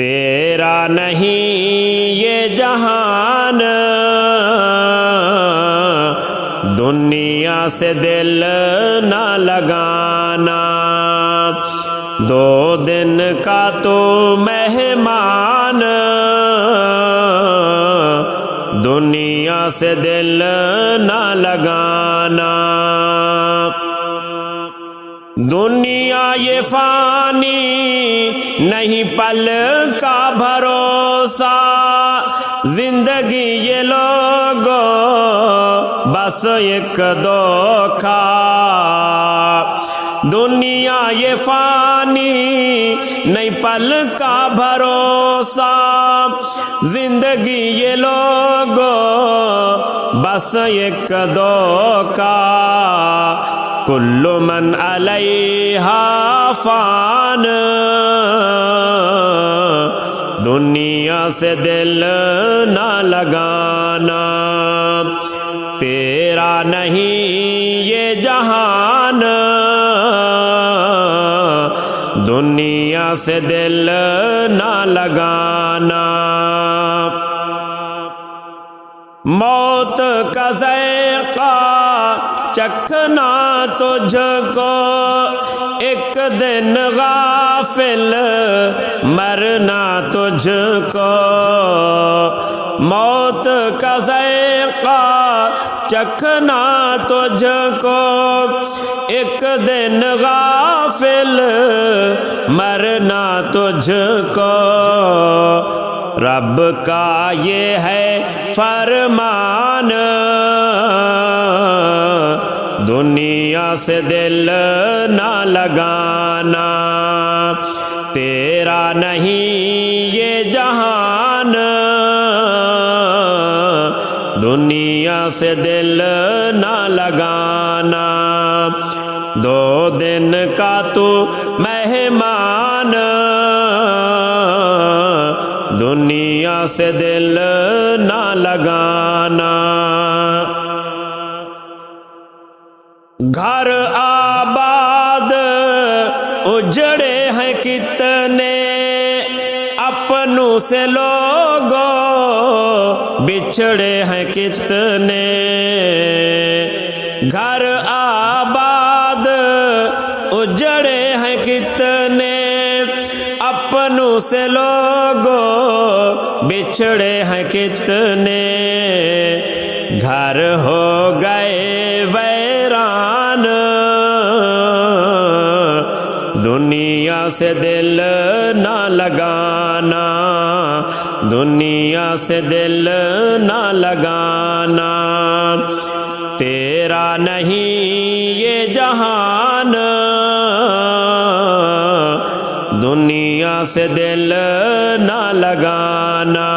تیرا نہیں یہ جہان، دنیا سے دل نہ لگانا، 2 دن کا تو مہمان، دنیا سے دل نہ لگانا۔ دنیا یہ فانی نہیں پل کا بھروسہ، زندگی یہ لوگوں بس ایک دھوکا۔ دنیا یہ فانی نہیں پل کا بھروسہ، زندگی یہ لوگوں بس ایک دھوکا۔ کل من علیہا فان، دنیا سے دل نہ لگانا، تیرا نہیں یہ جہان، دنیا سے دل نہ لگانا۔ موت کا ذائقہ چکھنا تجھ کو، ایک دن غافل مرنا تجھ کو۔ موت کا ذائقہ چکھنا تجھ کو، ایک دن غافل مرنا تجھ کو۔ رب کا یہ ہے فرمان، دنیا سے دل نہ لگانا، تیرا نہیں یہ جہان، دنیا سے دل نہ لگانا۔ 2 دن کا تو مہمان، دنیا سے دل نہ لگانا۔ گھر آباد اجڑے ہیں کتنے، اپنوں سے لوگوں بچھڑے ہیں کتنے۔ گھر آباد اجڑے ہیں کتنے، اپنوں سے لوگوں بچھڑے ہیں کتنے۔ گھر ہو گئے ویران، دنیا سے دل نہ لگانا، دنیا سے دل نہ لگانا، تیرا نہیں یہ جہان، دنیا سے دل نہ لگانا۔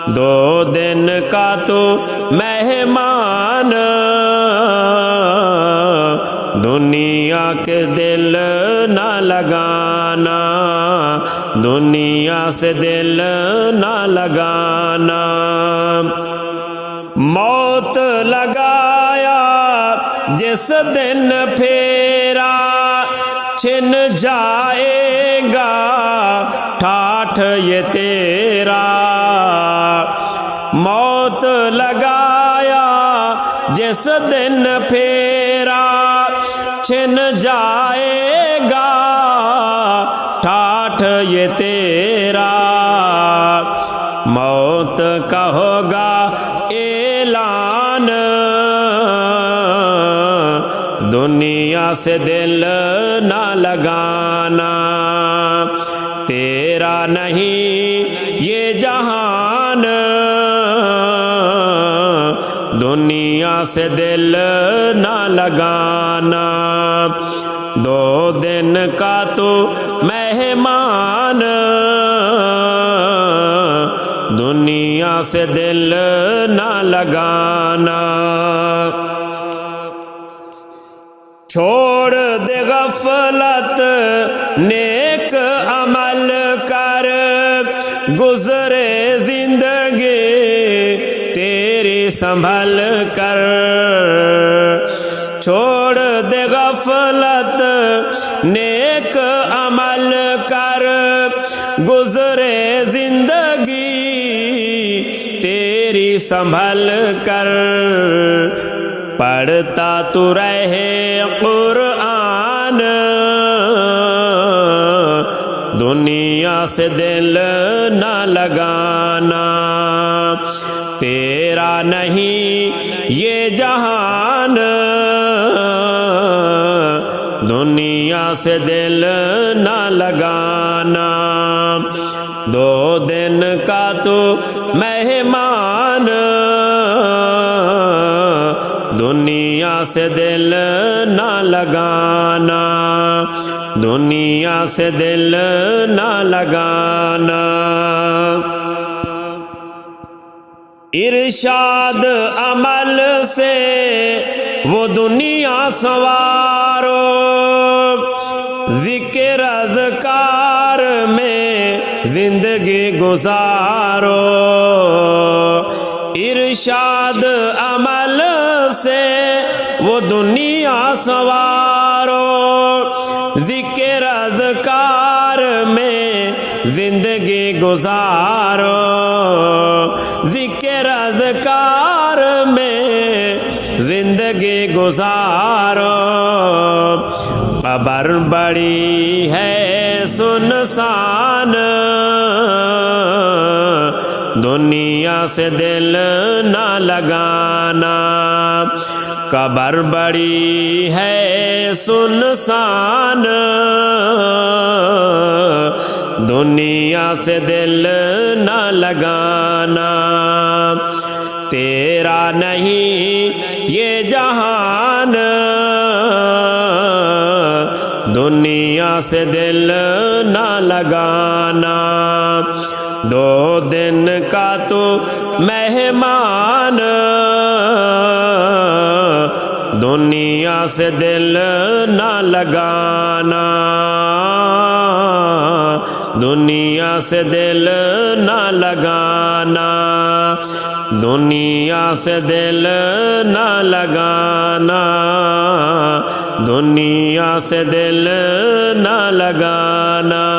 2 دن کا تو مہمان، دنیا کے دل نہ لگانا، دنیا سے دل نہ لگانا۔ موت لگایا جس دن پھیرا، چھن جائے گا ٹھاٹھ یہ تیرا۔ موت لگایا جس دن پھیرا، چھن جائے گا ٹھاٹھ یہ تیرا۔ موت کا ہوگا اعلان، دنیا سے دل نہ لگانا، تیرا نہیں یہ جہان، دنیا سے دل نہ لگانا۔ 2 دن کا تو مہمان، دنیا سے دل نہ لگانا۔ چھوڑ دے غفلت، نیک عمل کر، گزرے زندگی تیری سنبھل کر۔ چھوڑ دے غفلت، نیک عمل کر، گزرے زندگی تیری سنبھل کر، پڑھتا تو رہے قرآن، دنیا سے دل نہ لگانا، تیرا نہیں یہ جہان، دنیا سے دل نہ لگانا، 2 دن کا تو مہمان، دنیا سے دل نہ لگانا، دنیا سے دل نہ لگانا۔ ارشاد عمل سے وہ دنیا سنوارو، ذکر اذکار میں زندگی گزارو، ارشاد عمل سے وہ دنیا سنوارو، ذکر اذکار میں زندگی گزارو، ذکر اذکار میں زندگی گزارو، قبر بڑی ہے سنسان، دنیا سے دل نہ لگانا، قبر بڑی ہے سنسان، دنیا سے دل نہ لگانا، تیرا نہیں یہ جہان، دنیا سے دل نہ لگانا، 2 دن کا تو مہمان، دنیا سے دل نہ لگانا، دنیا سے دل نہ لگانا، دنیا سے دل نہ لگانا، دنیا سے دل نہ لگانا۔